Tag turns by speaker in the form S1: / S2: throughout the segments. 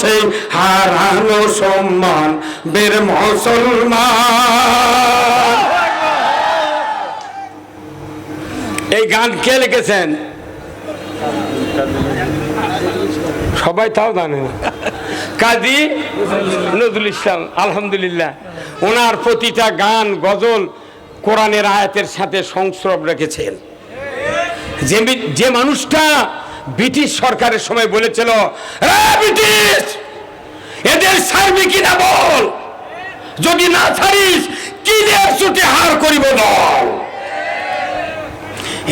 S1: সেই হারানো সম্মান বীর মুসলমান। এই গান কে লিখেছেন? সবাই তাও জানে না। কাজী নজরুল ইসলাম। আলহামদুলিল্লাহ, ওনার প্রতিটা গান গজল কোরআনের আয়াতের সাথে সংস্রব রেখেছেন। যে মানুষটা ব্রিটিশ সরকারের সময় বলেছিল, ব্রিটিশ এদের ছাড়বি কিনা বল, যদি না ছাড়িস কিলের চুটে হার করিব বল।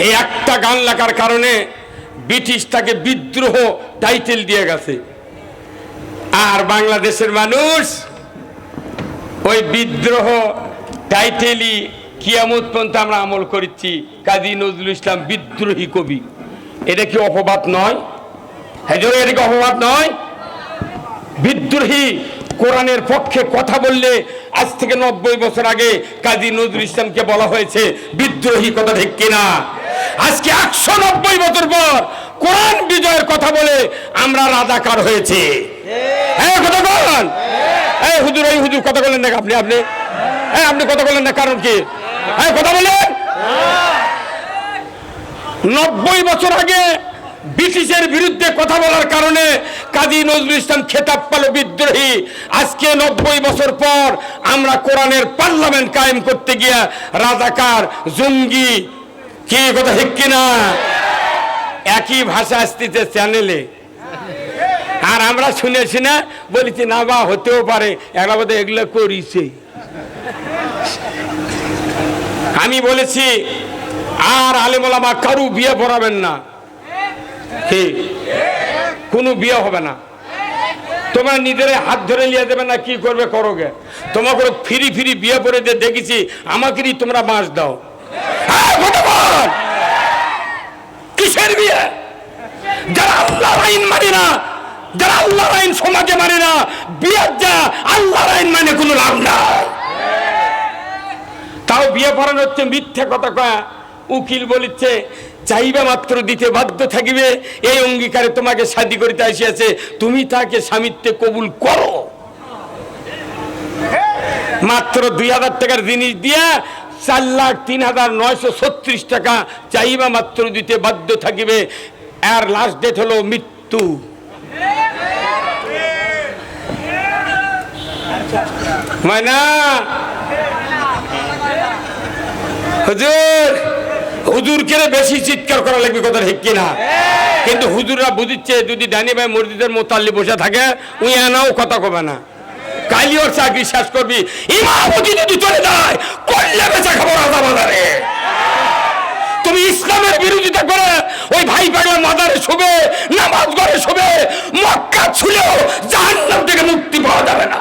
S1: এই একটা গান লেখার কারণে ব্রিটিশ তাকে বিদ্রোহ টাইটেল দিয়ে গেছে। আর বাংলাদেশের মানুষ ওই বিদ্রোহ টাইটেলই কিয়ামত পর্যন্ত আমরা আমল করেছি। কাজী নজরুল ইসলাম বিদ্রোহী কবি, এটা কি অপবাদ নয়? এটা কি অপবাদ নয়? বিদ্রোহী কোরআনের পক্ষে কথা বললে আজ থেকে 90 বছর আগে কাজী নজরুল ইসলামকে বলা হয়েছে বিদ্রোহী, কথা ঠিক কিনা? আজকে 190 বছর পর কোরআন বিজয়ের কথা বলে আমরা রাজাকার হয়েছে। হ্যাঁ, কথা বলেন। এই হুজুর, এই হুজুর কথা বলেন না আপনি, আপনি কথা বলেন না, কারণ কি? হ্যাঁ, কথা বলেন। 90 বছর আগে ব্রিটিশের বিরুদ্ধে কথা বলার কারণে কাজী নজরুল ইসলাম খেতাব পেল বিদ্রোহী। আজকে 90 বছর পর আমরা কোরআনের পার্লামেন্ট কায়েম করতে গিয়ে রাজাকার, জঙ্গি, কি কথা ঠিক কিনা? একই ভাষা আসতেছে চ্যানেলে, আর আমরা শুনেছি না, বলেছি না বা হতেও পারে, এরা বোধহয় এগুলো করিছে। আমি বলেছি আর আলেম ওলামা কারু বিয়ে পড়াবেন না, কোনো বিয়ে হবে না। তোমার নিজের হাত ধরে নিয়ে দেবে না, কি করবে করোগে। তোমাকে ফিরি ফিরি বিয়ে পড়ে দেখেছি, আমাকেই তোমরা বাঁশ দাও। কিসের বিয়ে? যারা আল্লাহর আইন মানে না, যারা আল্লাহর আইন সমাজে মানে না, বিয়ের যা আল্লাহর আইন মানে কোনো লাভ নাই। তাও বিয়ে পড়ানো হচ্ছে মিথ্যে কথা কয়া। উকিল বলিচ্ছে চাইবে মাত্র দিতে বাধ্য থাকিবে, এই অঙ্গীকারে তোমাকে শাদী করিতে আসিয়াছে, তুমি তাকে স্বামীত্বে কবুল করো। মাত্র 2000 টাকার জিনিস দিয়া 4,03,936 টাকা চাইবা মাত্র দিতে বাধ্য থাকিবে। আর লাস্ট ডেট হলো মৃত্যু। মানা হুজুর, হুজুর কে বেশি চিৎকার করা লাগবে, কথা ঠিক কিনা? কিন্তু হুজুররা বুঝিচ্ছে যদি ডানি ভাই মসজিদের মোতাল্লি বসে থাকে, উই এনাও কথা কবে না। কালি ওর চাকরি শেষ করবি, ইমামতি যদি চলে যায় করলে বেচা খাবো রাজা বাজারে। তুমি ইসলামের বিরোধিতা করে ওই ভাই পাগলা মাজারে শোবে, নামাজ ঘরে শোবে, মক্কা ছুলেও জাহান্নাম থেকে মুক্তি পাওয়া যাবে না।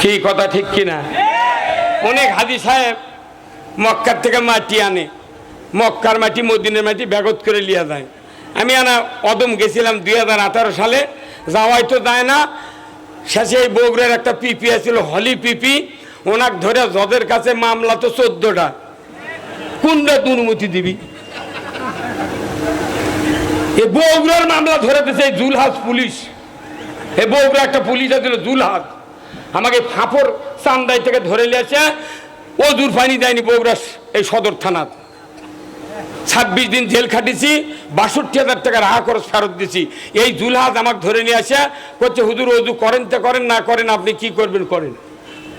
S1: কি কথা ঠিক কিনা? অনেক হাজি সাহেব মক্কার থেকে মাটি আনে, মক্কার মাটি মদিনের মাটি ব্যাগত করে লিয়া যায়। আমি আনা অদম গেছিলাম 2018 সালে, যাওয়াই তো যায় না। শেষে এই বগুড়ার একটা পিপি আছিল, হলি পিপি, ওনাকে ধরে জজের কাছে মামলা তো 14টা, কোনটা অনুমতি দিবি? এই বগুড়ার মামলা ধরে দিয়েছে এই জুলহাজ পুলিশ। এই বগুড়া একটা পুলিশ আছিল জুলহাজ, আমাকে ফাঁপড় চান্দাই থেকে ধরে নিয়েছে, ওজুর পানি দেয়নি বগুড়া এই সদর থানা। 26 দিন জেল খাটিছি, 62,000 টাকা রাহা খরচ ফেরত দিছি। এই জুলহাজ আমাকে ধরে নিয়ে আসে, করছে হুজুর ওজু করেন তো করেন, না করেন আপনি কি করবেন করেন।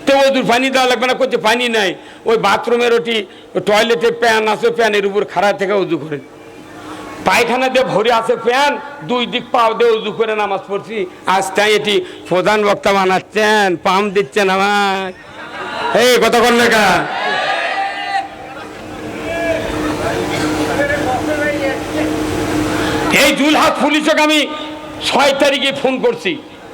S1: তো ওজুর পানি দেওয়া লাগবে না, করছে পানি নাই, ওই বাথরুমের ওটি টয়লেটে প্যান আছে, প্যানের উপর খাড়া থেকে উজু করেন। পায়খানা দিয়ে ভরে আছে প্যান, 2 দিক পাও দিয়ে উজু করে নামাজ পড়ছি। আজ তাই এটি প্রধান বক্তা বানাচ্ছেন, পাম দিচ্ছেন আমার। এই কথা কর না কা? এই জুলহাজ পুলিশকে আমি 6 তারিখে ফোন করছি,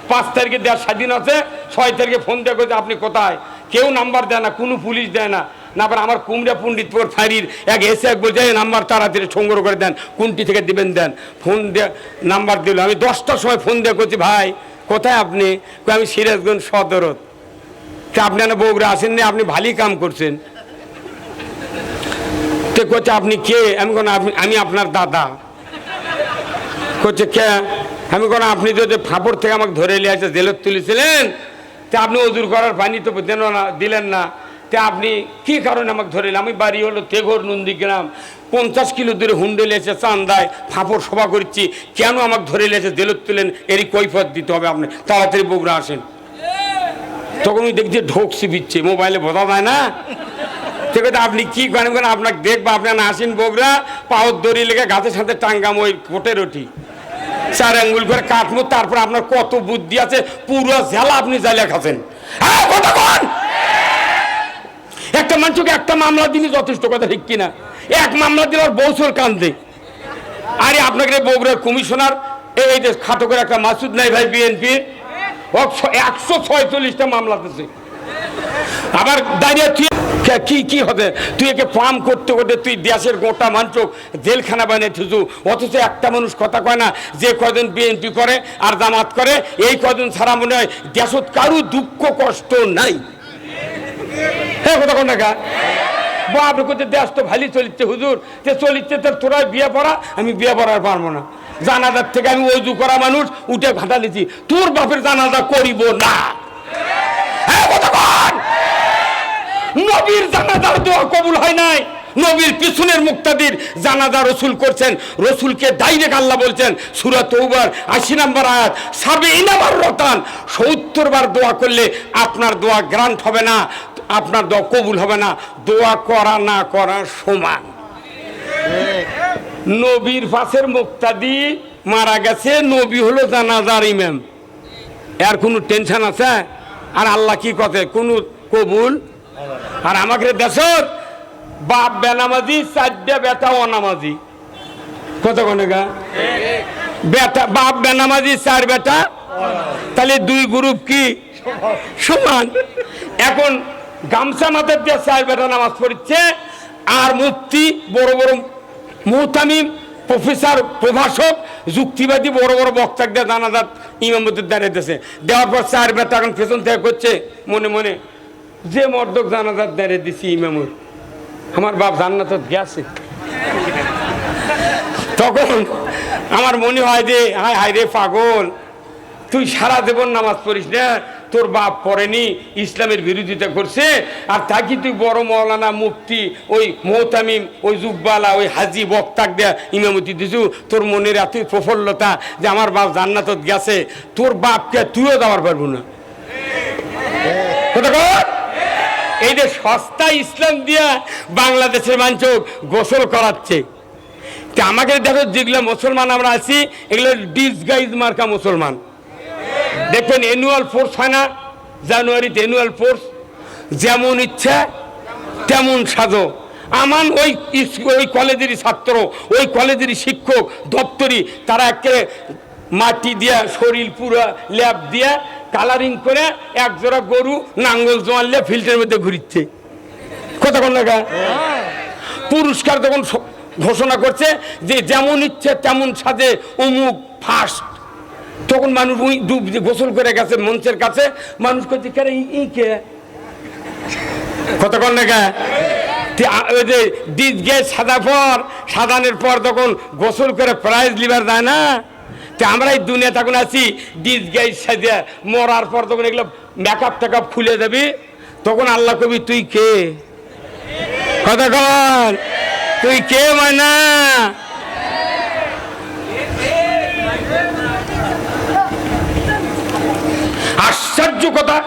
S1: 5 তারিখে দেওয়ার স্বাধীন আছে, 6 তারিখে ফোন দেওয়া করছে আপনি কোথায়। কেউ নাম্বার দেয় না, কোনো পুলিশ দেয় না। না পারে আমার কুমড়া পণ্ডিতপুর ফাঁড়ির এক এসে এক বলছে নাম্বার তাড়াতাড়ি সংগ্রহ করে দেন, কোনটি থেকে দিবেন দেন। ফোন দিয়ে নাম্বার দিল, আমি 10টার সময় ফোন দিয়ে করছি ভাই কোথায় আপনি? আমি সিরাজগঞ্জ সদরত। তা আপনি বগুড়া আসেননি, আপনি ভালোই কাম করছেন। তো কচ্ছে আপনি কে? আমি কোন আমি আপনার দাদা। করছে কে? আমি কোন আপনি যদি ফাপড় থেকে আমাকে ধরে নিয়ে আসে জেলত তুলেছিলেন, তা আপনি অজুর করার পানি তো দিলেন না, তা আপনি কি কারণে আমাকে ধরে নিলেন? আমি বাড়ি হলো তেঘর নন্দীগ্রাম, 50 কিলো দূরে হুন্ডেলে এসে চান্দায় ফাপড় সভা করছি, কেন আমাকে ধরে নিয়ে এসে জেলত তুলেন? এরই কৈফিয়ত দিতে হবে, আপনি তাড়াতাড়ি বগুড়া আসেন। তখন ওই দেখছি ঢোকছি বিচ্ছে, মোবাইলে বোঝা যায় না। ঠিক আছে, আপনি কি করেন? আপনাকে দেখবো, আপনার আসেন বগুড়া, পাওয়ার দড়ি লেগে গাছের সাথে টাঙ্গাম ওই কোটের ওটি 4 আঙ্গুল করে কাটবো, তারপর আপনার কত বুদ্ধি আছে, পুরো ঝালা আপনি জ্বালিয়ে খাচ্ছেন। একটা মানুষকে একটা মামলা দিনই যথেষ্ট, কথা ঠিক কিনা? এক মামলা দিলে আর বছর কান্দে। আরে আপনাকে বগুড়ার কমিশনার এই যে খাটো করে একটা মাসুদ নাই ভাই বিএনপির, 146টা মামলা দিচ্ছে। আবার দাঁড়িয়ে কি কি হবে? তুই একে ফার্ম করতে করতে তুই দেশের গোটা মানুষ জেলখানা বানিয়ে থুজু, অথচ একটা মানুষ কথা কয় না যে কয়জন বিএনপি করে আর জামাত করে, এই কয়জন ছাড়া মনে হয় দেশত কারু দুঃখ কষ্ট নাই। হ্যাঁ, কথা কোন টাকা আপনি করতে দেশ তো ভালোই চলিচ্ছে হুজুর, যে চলিচ্ছে তোরা বিয়ে পড়া, আমি বিয়ে পড়ার পারবো না। জানাজার থেকে আমি ওযু করা মানুষ উঠে ঘাটা লিছি, তোর বাপের জানাজা করিব না। নবীর জানাজার দোয়া কবুল হয় নাই, নবীর পিছনের মুক্তাদির জানাজা রসুল করছেন। রসুলকে ডাইরেক্ট আল্লাহ বলছেন সূরা তওবার 80 নম্বর আয়াত, 70 বার দোয়া করলে আপনার দোয়া গ্রান্ট হবে না, আপনার দোয়া কবুল হবে না। দোয়া করা না করা সমান। নবীর পাশের মুক্তাদি মারা গেছে, নবী হলো জানাজার ইমাম, এর কোনো টেনশন আছে? আর আল্লাহ কি কথা কোন কবুল? আর আমাকে দেশত বাপ বেনামাজি, 4টা বেটা অনামাজি। কত গা বেটা বাপ বেনামাজি, 4 বেটা, তাহলে 2 গ্রুপ কি সমান? এখন গামছা মাথার দিয়ে 4 বেটা নামাজ পড়ছে, আর মুফতি বড় বড় মুহতামিম, প্রফেসর, প্রভাষক, যুক্তিবাদী বড় বড় বক্তাক দিয়ে জানাজাত ইমামতির দাঁড়িয়েছে। দেওয়ার পর 4 বেটা এখন পেছন থেকে করছে মনে মনে, যে মর্দক জানাজাত দাঁড়িয়ে দিছি ইমামুর, আমার বাপ জান্নাতত গেছে। তখন আমার মনে হয় যে হায় হায় রে পাগল, তুই সারা জীবন নামাজ পড়িস না, তোর বাপ পড়েনি, ইসলামের বিরোধিতা করছে, আর তাকে তুই বড় মৌলানা, মুফতি, ওই মোহতামিম, ওই জুব্বালা, ওই হাজি বক্তাক দেয়া ইমামতি দিছু। তোর মনের এতই প্রফুল্লতা যে আমার বাপ জান্নাতত গেছে, তোর বাপকে তুইও যাওয়ার পারবো না। এই যে সস্তা ইসলাম দিয়া বাংলাদেশের মানুষ গোসল করাচ্ছে। আমাকে দেখো যেগুলো মুসলমান আমরা আছি, এগুলো ডিসগাইজ মার্কা মুসলমান। দেখবেন অ্যানুয়াল ফোর্স হয় না, জানুয়ারিতে অ্যানুয়াল ফোর্স, যেমন ইচ্ছা তেমন সাজো। আমার ওই কলেজেরই ছাত্র, ওই কলেজেরই শিক্ষক, দপ্তরি, তারা একেবারে মাটি দিয়া শরীর পুরো ল্যাব দিয়া কালারিং করে একজোড়া গরু নাঙ্গল জোয়ালে ফিল্ডের মধ্যে ঘুরিচ্ছে। কতক্ষণ লাগা পুরস্কার তখন ঘোষণা করছে যে যেমন ইচ্ছে তেমন সাজে অমুক ফার্স্ট। তখন মানুষ ওই ডুব গোসল করে গেছে মঞ্চের কাছে, মানুষ করছে কে ই কে কতক্ষণ লাগা ওই যে ডিজ গে সাজানোর পর তখন গোসল করে প্রাইজ লিবার যায় না। আমরা এই দুনিয়া তখন আছি ডিজ গাই সাজে, মরার পর তখন এগুলো মেকআপ টেকআপ খুলে যাবি, তখন আল্লাহ কবি তুই কে? কতক্ষণ তুই কে? মানা আশ্চর্য কথা।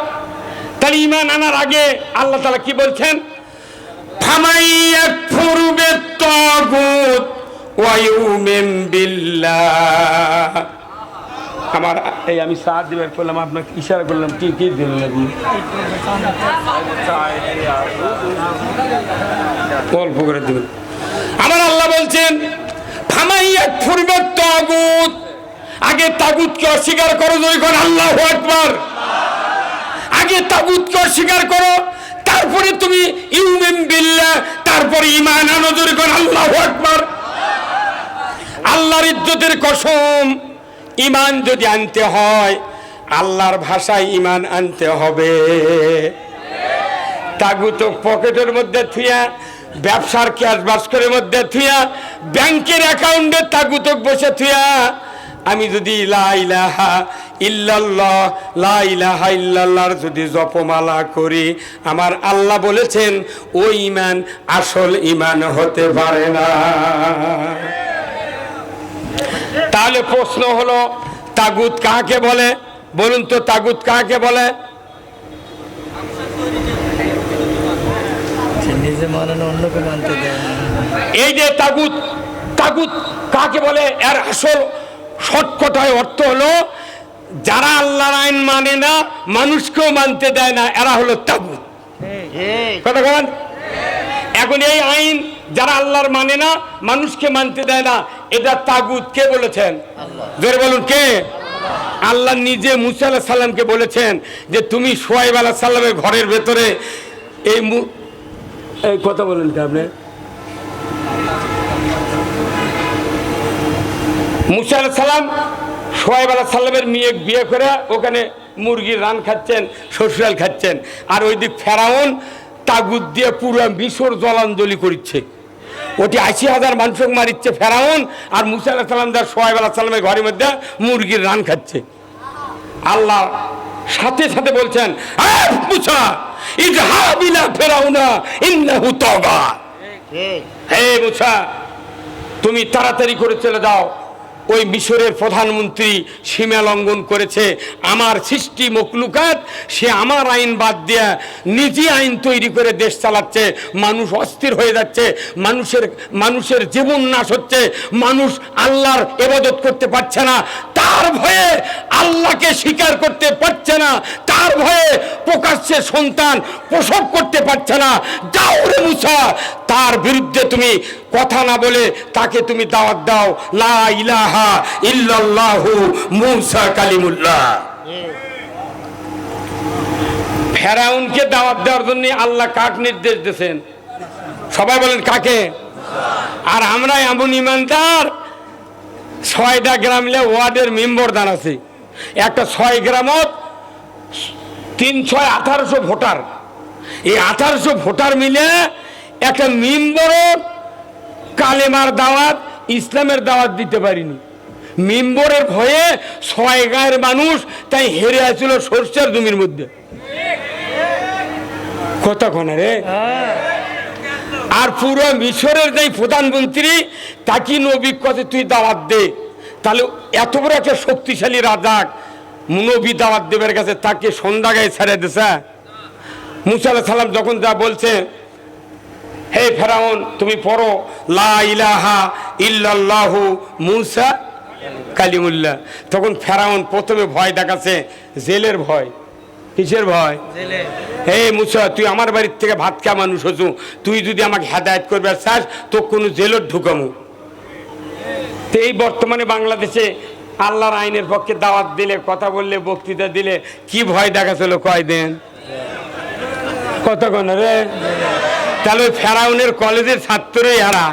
S1: তাহলে ঈমান আনার আগে আল্লাহ তাআলা কি বলছেন? ফামাইয়াকফুরু বিত-তাগুত ওয়া ইউমিন বিল্লাহ। আমার এই আমি সাথ দিবার করলাম, আপনাকে ইশারা করলাম, কি কি দিলেন আপনি? অল্প করে দিবেন। আমার আল্লাহ বলছেন ফামাইয়াকফুরু বিত-তাগুত, আগে তাগুতকে অস্বীকার করো, যখন আল্লাহু আকবার, আগে তাগুতকে অস্বীকার করো, তারপরে তুমি ইউমিন বিল্লাহ, তারপরে ঈমান আনো, যখন আল্লাহু আকবার। আল্লাহর ইজ্জতের কসম, ঈমান যদি আনতে হয় আল্লাহর ভাষায় ঈমান আনতে হবে। তাগুত পকেটের মধ্যে থুয়া ব্যবসার ক্যাশ বাস্কের মধ্যে থুয়া ব্যাংকের অ্যাকাউন্টে তাগুতক বসে থুয়া আমি যদি লা ইলাহা ইল্লাল্লাহ লা ইলাহা ইল্লাল্লাহর যদি জপমালা করি, আমার আল্লাহ বলেছেন ওই ঈমান আসল ঈমান হতে পারে না। তাহলে প্রশ্ন হলো তাগুত কাকে বলে? বলুন তো, তাগুত কাকে বলে?
S2: নিজে মানে অন্যকে মানতে দেয় না।
S1: এই যে তাগুত, তাগুত কাকে বলে? এর আসল শর্টকটায় অর্থ হলো যারা আল্লাহর আইন মানে না, মানুষকেও মানতে দেয় না, এরা হলো তাগুত। কথা বলেন। এখন এই আইন যারা আল্লাহর মানে না, মানুষকে মানতে দেয় না, এটা তাগুত। কে বলেছেন? জোরে বলুন, কে? আল্লাহ নিজে মুসা আলাইহিস সালামকে বলেছেন যে তুমি শুআয়ব আলাইহিস সালামের ঘরের ভেতরে এই কথা বলেন কি আপনি? মুসা আলাইহিস সালাম শুআয়ব আলাইহিস সালামের মেয়ে বিয়ে করে ওখানে মুরগির রান খাচ্ছেন, শ্বশুরাল খাচ্ছেন, আর ওইদিক ফেরাউন তাগুত দিয়ে পুরো মিশর জলাঞ্জলি করছে। ওটি 80,000 মানুষকে মারিচ্ছে ফেরাউন, আর মুসা আলাইহিস সালাম তার শুআয়ব আলাইহিস সালামের ঘরের মধ্যে মুরগির রান খাচ্ছে। আল্লাহ সাথে সাথে বলছেন, মুসা ইযহাব ইলা ফিরাউনা ইন্নাহু তাগা। হে মুসা, তুমি তাড়াতাড়ি করে চলে যাও, ওই মিশরের প্রধানমন্ত্রী সীমা লঙ্ঘন করেছে। আমার সৃষ্টি মখলুকাত, সে আমার আইন বাদ দিয়ে নিজে আইন তৈরি করে দেশ চালাচ্ছে। মানুষ অস্থির হয়ে যাচ্ছে, মানুষের জীবন নাশ হচ্ছে, মানুষ আল্লাহর ইবাদত করতে পারছে না, তার ভয়ে আল্লাহকে স্বীকার করতে পারছে না, তার ভয়ে প্রকাশ্যে সন্তান প্রসব করতে পারছে না। যাও রে মুসা, তার বিরুদ্ধে তুমি কথা না বলে তাকে তুমি দাওয়াত দাও, লা ইলাহা ইল্লাল্লাহু মুসা কালিমুল্লাহ। ফেরাউনকে দাওয়াত দেওয়ার জন্য আল্লাহ কাকে নির্দেশ দিয়েছেন? সবাই বলেন কাকে? আর আমরা এমন ইমানদার, 6টা গ্রামে ওয়ার্ডের মেম্বার দাঁড়াছে, একটা 6 গ্রামত 3-6-1800 ভোটার, এই 1800 ভোটার মিলে একটা মেম্বরও কালেমার দাওয়াত, ইসলামের দাওয়াত দিতে পারিনি। মেম্বরের ভয়ে 6 গাঁয়ের মানুষ তাই হেরে আসছিল সরষের জমির মধ্যে। কথা কোনা রে? আর পুরো মিশরের যে প্রধানমন্ত্রী তাকে নবী কথা তুই দাওয়াত দে, তাহলে এত বড় একটা শক্তিশালী রাজা নবী দাওয়াত দেবের কাছে তাকে সন্ধ্যা গায়ে ছেড়ে দিছে। মুসা আলাইহিস সালাম যখন যা বলছে, হে ফেরাউন তুমি পড়ো লা ইলাহা ইল্লাল্লাহু মুসা কালিমুল্লাহ, তখন ফেরাউন প্রথমে ভয় দেখাচ্ছে, জেলের ভয়। কিসের ভয়? হে মুসা, তুই আমার বাড়ির থেকে ভাত খা মানুষ হচ্ছু, তুই যদি আমাকে হেদায়েত করবে চাস তো কোনো জেলত ঢুকামু। তো এই বর্তমানে বাংলাদেশে আল্লাহর আইনের পক্ষে দাওয়াত দিলে, কথা বললে, বক্তৃতা দিলে কি ভয় দেখাচ্ছিল কয়দিন? কতক্ষণ রে? তাহলে ওই ফেরাউনের কলেজের ছাত্রই হারা।